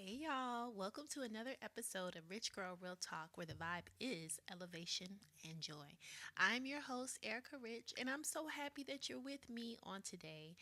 Hey y'all, welcome to another episode of Rich Girl Real Talk where the vibe is elevation and joy. I'm your host, Erica Rich, and I'm so happy that you're with me on today.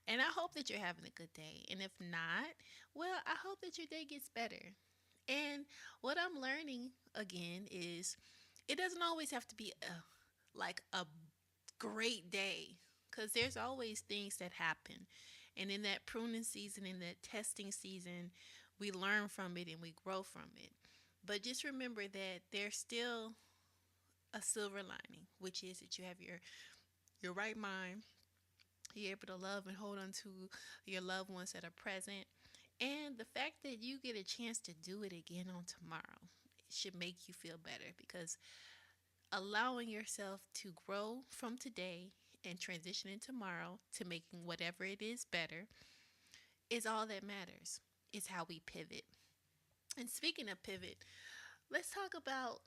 And I hope that you're having a good day. And if not, well, I hope that your day gets better. And what I'm learning again is it doesn't always have to be like a great day because there's always things that happen. And in that pruning season, in that testing season, we learn from it and we grow from it. But just remember that there's still a silver lining, which is that you have your right mind. You're able to love and hold on to your loved ones that are present. And the fact that you get a chance to do it again on tomorrow should make you feel better because allowing yourself to grow from today and transitioning tomorrow to making whatever it is better is all that matters. It's how we pivot. And speaking of pivot, let's talk about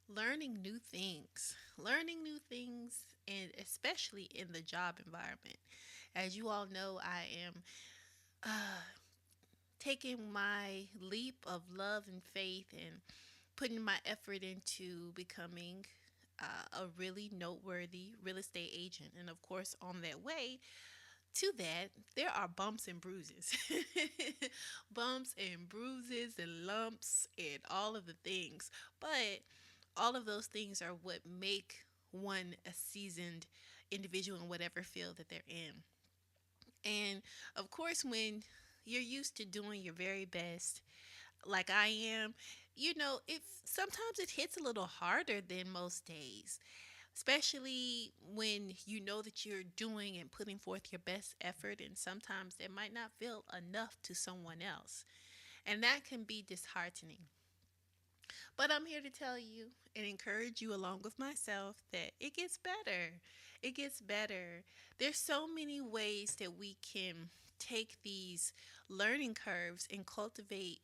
learning new things. Learning new things, and especially in the job environment. As you all know, I am uh, taking my leap of love and faith and putting my effort into becoming a really noteworthy real estate agent. And of course, on that way to that, there are bumps and bruises. Bumps and bruises and lumps and all of the things. But all of those things are what make one a seasoned individual in whatever field that they're in. And of course, when you're used to doing your very best, like I am, if sometimes it hits a little harder than most days, especially when you know that you're doing and putting forth your best effort, and sometimes it might not feel enough to someone else. And that can be disheartening. But I'm here to tell you and encourage you, along with myself, that it gets better. It gets better. There's so many ways that we can take these learning curves and cultivate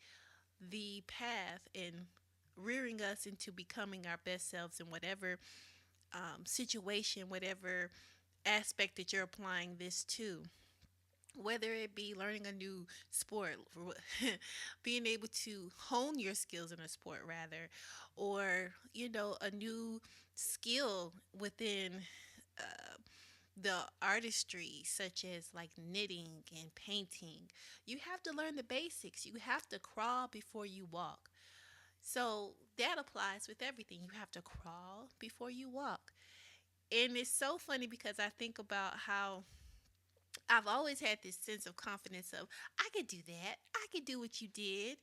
the path and rearing us into becoming our best selves in whatever situation, whatever aspect that you're applying this to. Whether it be learning a new sport, being able to hone your skills in a sport, rather, or, a new skill within uh, the artistry, such as like knitting and painting. You have to learn the basics. You have to crawl before you walk. So that applies with everything. You have to crawl before you walk. And it's so funny because I think about how I've always had this sense of confidence of I could do that. I could do what you did.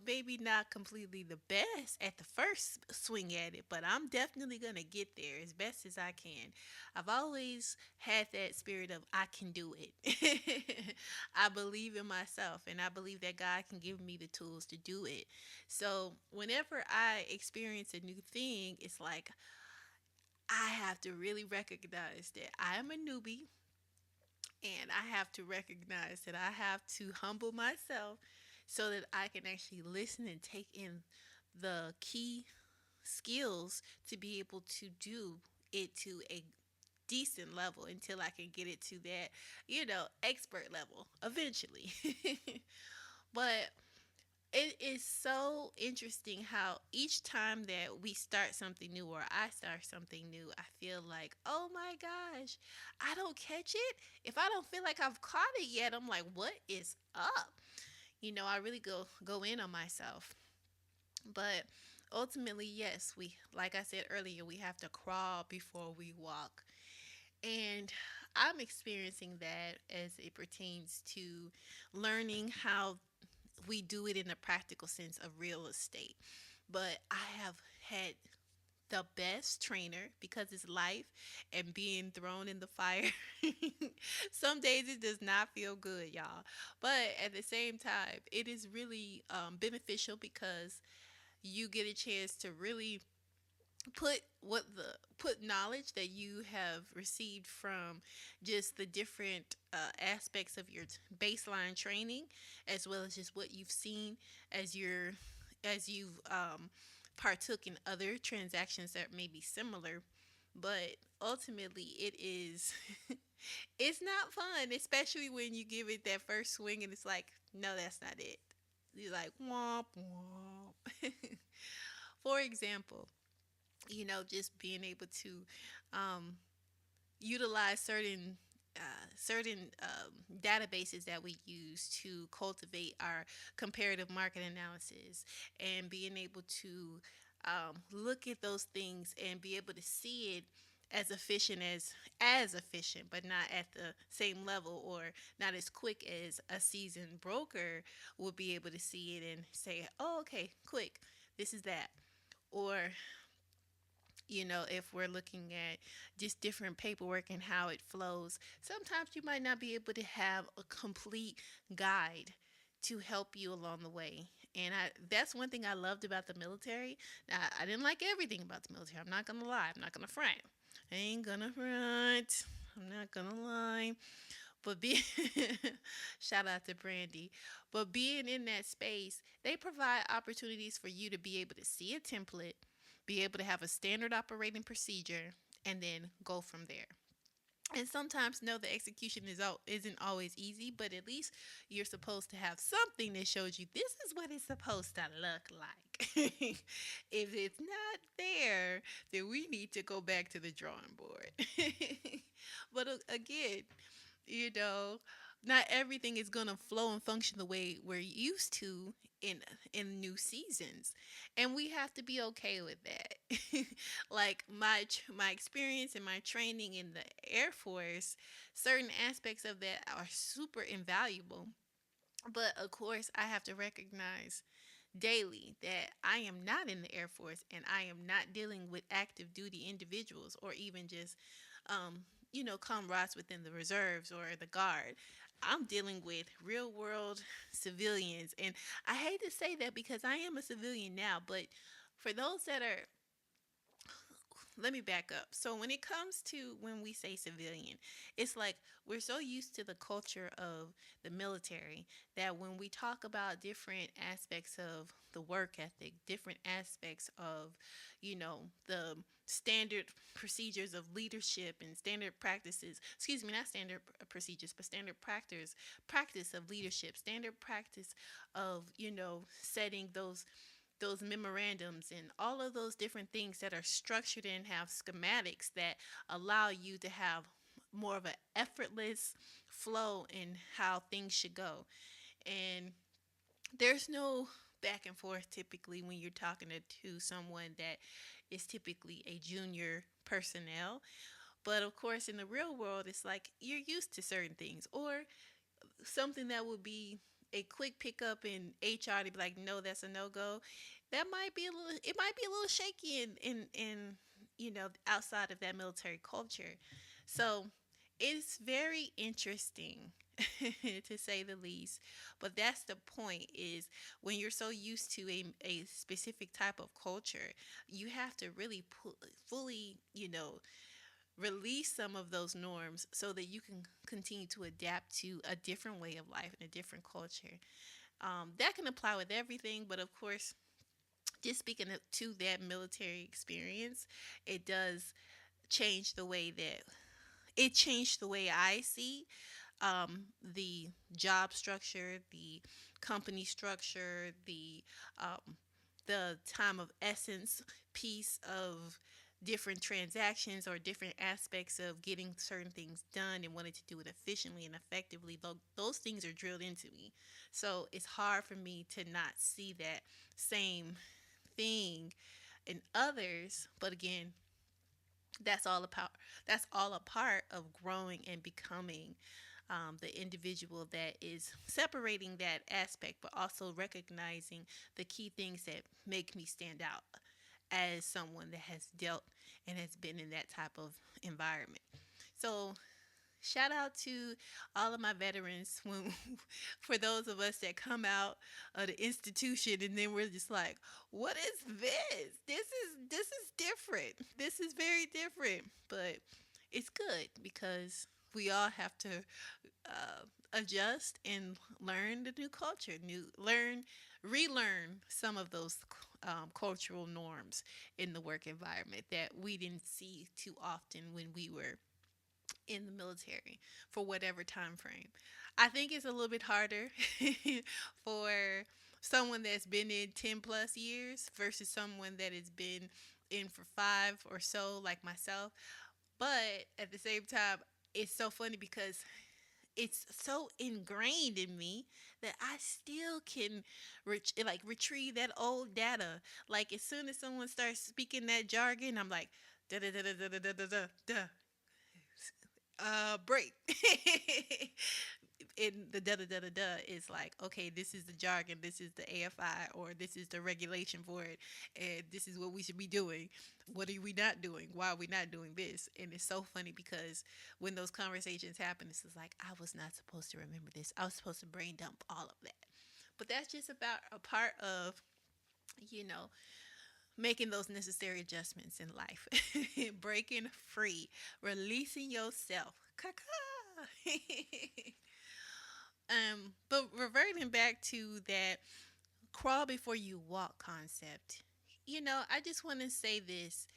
Maybe not completely the best at the first swing at it, but I'm definitely going to get there as best as I can. I've always had that spirit of I can do it. I believe in myself and I believe that God can give me the tools to do it. So, whenever I experience a new thing, it's like I have to really recognize that I am a newbie and I have to recognize that I have to humble myself so that I can actually listen and take in the key skills to be able to do it to a decent level until I can get it to that, expert level eventually. But it is so interesting how each time that we start something new or I start something new, I feel like, oh my gosh, I don't catch it. If I don't feel like I've caught it yet, I'm like, what is up? I really go in on myself. But ultimately, yes, we like I said earlier, we have to crawl before we walk. And I'm experiencing that as it pertains to learning how we do it in a practical sense of real estate. But I have had the best trainer because it's life and being thrown in the fire. Some days it does not feel good, y'all. But at the same time, it is really beneficial because you get a chance to really put knowledge that you have received from just the different aspects of your baseline training, as well as just what you've seen as you've partook in other transactions that may be similar. But ultimately, it is it's not fun, especially when you give it that first swing and it's like No, that's not it. You're like womp womp. For example, just being able to um, utilize certain databases that we use to cultivate our comparative market analysis, and being able to look at those things and be able to see it as efficient, but not at the same level, or not as quick as a seasoned broker will be able to see it and say, oh, okay, quick, this is that. Or if we're looking at just different paperwork and how it flows, sometimes you might not be able to have a complete guide to help you along the way. And that's one thing I loved about the military. Now, I didn't like everything about the military. I'm not going to lie. I'm not going to front. I ain't going to front. I'm not going to lie. But be shout out to Brandy. But being in that space, they provide opportunities for you to be able to see a template, be able to have a standard operating procedure, and then go from there. And sometimes, no, the execution isn't always easy, but at least you're supposed to have something that shows you this is what it's supposed to look like. If it's not there, then we need to go back to the drawing board. But again, you know not everything is going to flow and function the way we're used to in new seasons, and we have to be okay with that. Like my experience and my training in the Air Force, certain aspects of that are super invaluable, but of course I have to recognize daily that I am not in the Air Force, and I am not dealing with active duty individuals, or even just comrades within the reserves or the guard. I'm dealing with real world civilians. And I hate to say that because I am a civilian now, but for those that are, let me back up. So when it comes to when we say civilian, it's like we're so used to the culture of the military that when we talk about different aspects of the work ethic, different aspects of, the standard procedures of leadership and standard practices, excuse me, not standard procedures, but standard practice of leadership, standard practice of, setting those memorandums and all of those different things that are structured and have schematics that allow you to have more of an effortless flow in how things should go. And there's no back and forth typically when you're talking to someone that is typically a junior personnel. But of course, in the real world, it's like you're used to certain things, or something that would be a quick pickup in HR to be like, no, that's a no go. That might be a little. It might be a little shaky in outside of that military culture. So it's very interesting to say the least. But that's the point, is when you're so used to a specific type of culture, you have to really fully, release some of those norms so that you can continue to adapt to a different way of life and a different culture. That can apply with everything, but of course, just speaking to that military experience, it does change the way that it changed the way I see the job structure, the company structure, the time of essence piece of different transactions or different aspects of getting certain things done and wanting to do it efficiently and effectively. Those things are drilled into me. So it's hard for me to not see that same thing in others. But again, that's all about that's all a part of growing and becoming the individual that is separating that aspect, but also recognizing the key things that make me stand out as someone that has dealt and has been in that type of environment. So shout out to all of my veterans when for those of us that come out of the institution and then we're just like, what is this? This is different. This is very different. But it's good because we all have to adjust and learn the new culture, relearn some of those cultural norms in the work environment that we didn't see too often when we were in the military for whatever time frame. I think it's a little bit harder for someone that's been in 10 plus years versus someone that has been in for 5 or so, like myself. But at the same time, it's so funny because it's so ingrained in me that I still can retrieve that old data. Like as soon as someone starts speaking that jargon, I'm like da da da da da da da da da. Break. And the da da da da da is like, okay, this is the jargon, this is the AFI, or this is the regulation for it, and this is what we should be doing. What are we not doing? Why are we not doing this? And it's so funny because when those conversations happen, it's just like, I was not supposed to remember this. I was supposed to brain dump all of that. But that's just about a part of, you know, making those necessary adjustments in life, breaking free, releasing yourself. Kaka. But reverting back to that crawl before you walk concept, I just want to say this.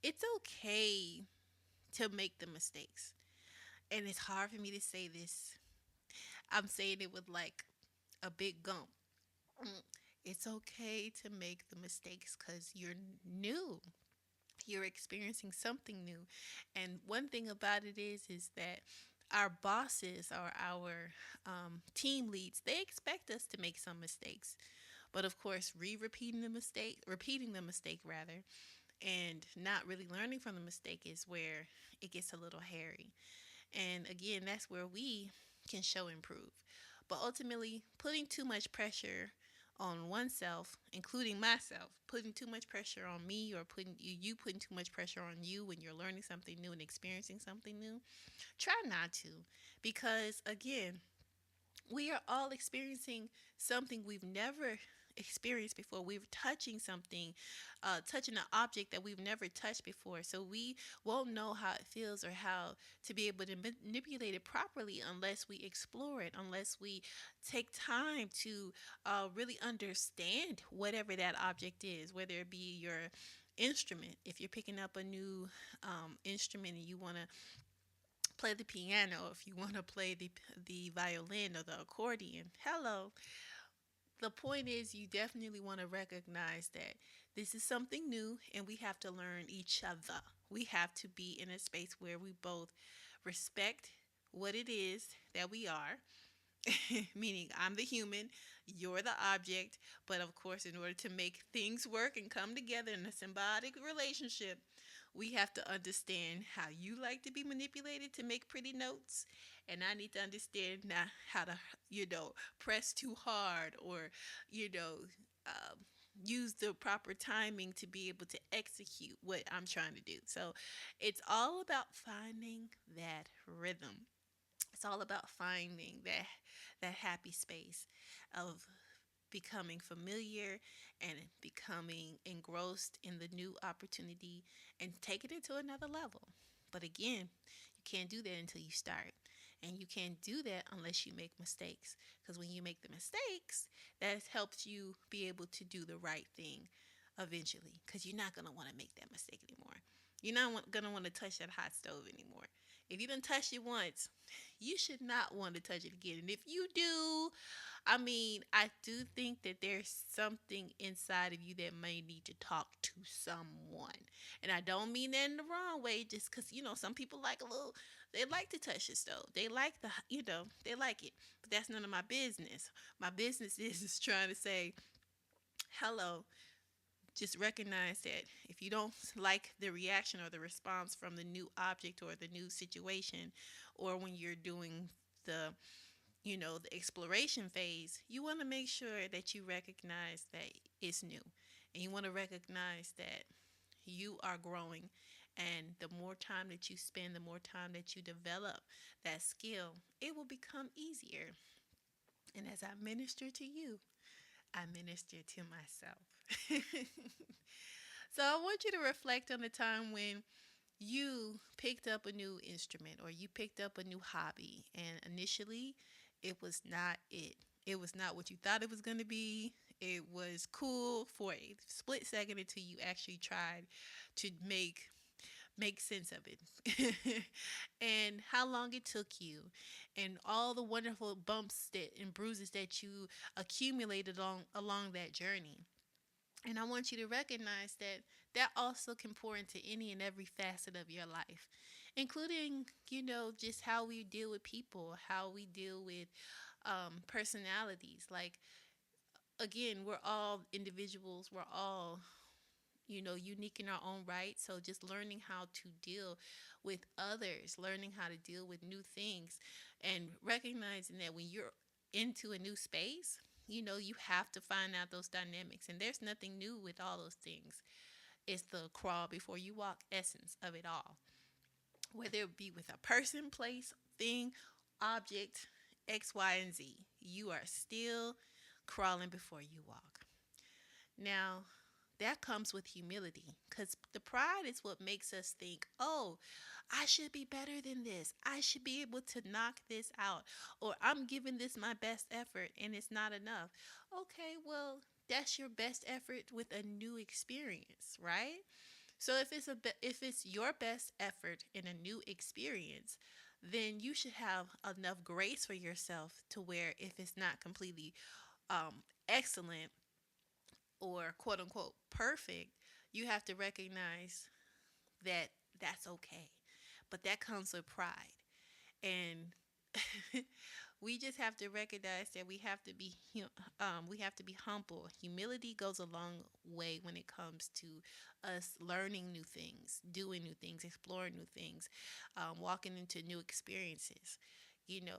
It's okay to make the mistakes. And it's hard for me to say this. I'm saying it with like a big gump. Mm. It's okay to make the mistakes because you're new. You're experiencing something new. And one thing about it is that our bosses or our team leads, they expect us to make some mistakes. But of course, repeating the mistake rather, and not really learning from the mistake is where it gets a little hairy. And again, that's where we can show improve. But ultimately, putting too much pressure on oneself, including myself, putting too much pressure on me or putting you putting too much pressure on you when you're learning something new and experiencing something new, try not to. Because again, we are all experiencing something we've never experienced before. We're touching something, touching an object that we've never touched before. So we won't know how it feels or how to be able to manipulate it properly unless we explore it, unless we take time to really understand whatever that object is, whether it be your instrument. If you're picking up a new instrument and you want to play the piano, if you want to play the violin or the accordion. Hello. The point is, you definitely want to recognize that this is something new and we have to learn each other. We have to be in a space where we both respect what it is that we are, meaning I'm the human, you're the object. But of course, in order to make things work and come together in a symbiotic relationship, we have to understand how you like to be manipulated to make pretty notes. And I need to understand now how to, press too hard or, you know, um, use the proper timing to be able to execute what I'm trying to do. So it's all about finding that rhythm. It's all about finding that happy space of becoming familiar and becoming engrossed in the new opportunity and take it into another level. But again, you can't do that until you start. And you can't do that unless you make mistakes. Because when you make the mistakes, that helps you be able to do the right thing eventually. Because you're not going to want to make that mistake anymore. You're not going to want to touch that hot stove anymore. If you done touched it once, you should not want to touch it again. And if you do, I mean, I do think that there's something inside of you that may need to talk to someone. And I don't mean that in the wrong way, just because, some people like a little, they like to touch the stove. They like they like it. But that's none of my business. My business is trying to say, hello, just recognize that if you don't like the reaction or the response from the new object or the new situation, or when you're doing the the exploration phase, you want to make sure that you recognize that it's new. And you want to recognize that you are growing. And the more time that you spend, the more time that you develop that skill, it will become easier. And as I minister to you, I minister to myself. So I want you to reflect on the time when you picked up a new instrument or you picked up a new hobby, and initially it was not it. It was not what you thought it was going to be. It was cool for a split second until you actually tried to make make sense of it. And how long it took you, and all the wonderful bumps that and bruises that you accumulated along that journey. And I want you to recognize that that also can pour into any and every facet of your life, including, just how we deal with people, how we deal with personalities. Like, again, we're all individuals, we're all, unique in our own right. So just learning how to deal with others, learning how to deal with new things, and recognizing that when you're into a new space, you have to find out those dynamics. And there's nothing new with all those things. It's the crawl before you walk essence of it all. Whether it be with a person, place, thing, object, X, Y, and Z, you are still crawling before you walk. Now, that comes with humility, because the pride is what makes us think, oh, I should be better than this. I should be able to knock this out, or I'm giving this my best effort and it's not enough. Okay, well, that's your best effort with a new experience, right? So if it's your best effort in a new experience, then you should have enough grace for yourself to where if it's not completely excellent or quote unquote perfect, you have to recognize that that's okay. But that comes with pride. And we just have to recognize that we have to be humble. Humility goes a long way when it comes to us learning new things, doing new things, exploring new things, walking into new experiences.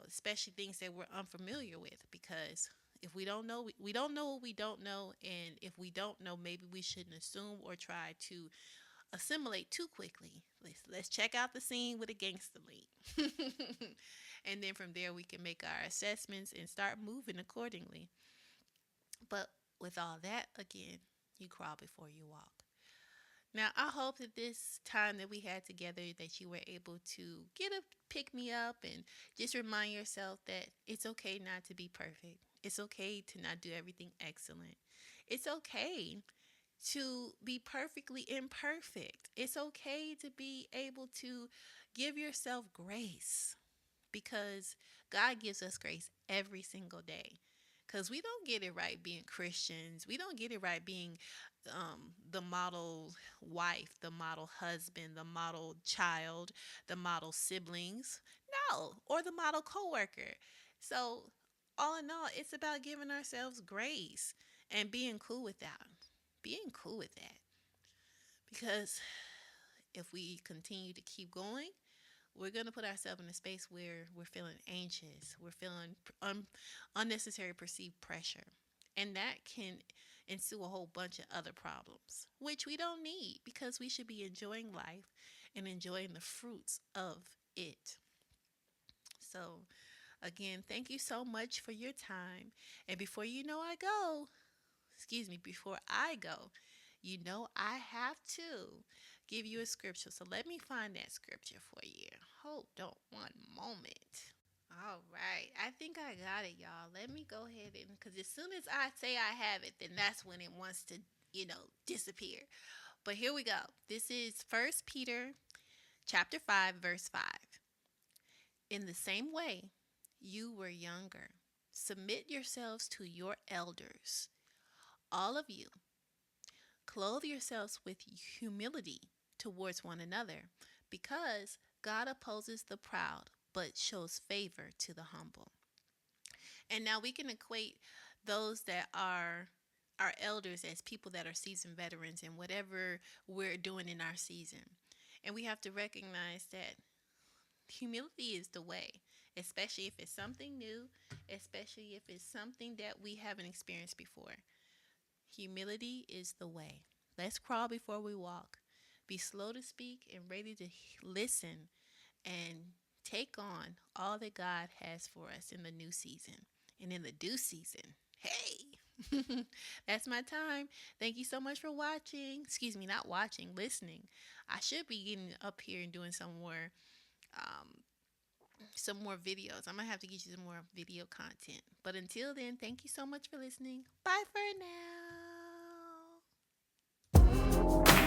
Especially things that we're unfamiliar with, because if we don't know, we don't know what we don't know, and if we don't know, maybe we shouldn't assume or try to assimilate too quickly. Let's check out the scene with a gangster lead. And then from there we can make our assessments and start moving accordingly. But with all that, again, you crawl before you walk. Now, I hope that this time that we had together, that you were able to get a pick me up and just remind yourself that it's okay not to be perfect. It's okay to not do everything excellent. It's okay to be perfectly imperfect. It's okay to be able to give yourself grace, because God gives us grace every single day. Because we don't get it right being Christians. We don't get it right being the model wife, the model husband, the model child, the model siblings. No, or the model coworker. So, all in all, it's about giving ourselves grace and being cool with that. Being cool with that. Because if we continue to keep going, we're going to put ourselves in a space where we're feeling anxious, we're feeling unnecessary perceived pressure. And that can ensue a whole bunch of other problems, which we don't need, because we should be enjoying life and enjoying the fruits of it. So, again, thank you so much for your time. And before I go, I have to give you a scripture. So let me find that scripture for you. Hold on one moment. All right. I think I got it, y'all. Let me go ahead and, because as soon as I say I have it, then that's when it wants to, disappear. But here we go. This is First Peter chapter 5, verse 5. In the same way, you were younger. Submit yourselves to your elders. All of you, clothe yourselves with humility towards one another, because God opposes the proud but shows favor to the humble. And now we can equate those that are our elders as people that are seasoned veterans in whatever we're doing in our season. And we have to recognize that humility is the way, especially if it's something new, especially if it's something that we haven't experienced before. Humility is the way. Let's crawl before we walk. Be slow to speak and ready to listen, and take on all that God has for us in the new season and in the due season. Hey, that's my time. Thank you so much for watching. Excuse me, not watching, listening. I should be getting up here and doing um, some more videos. I'm gonna have to get you some more video content. But until then, thank you so much for listening. Bye for now.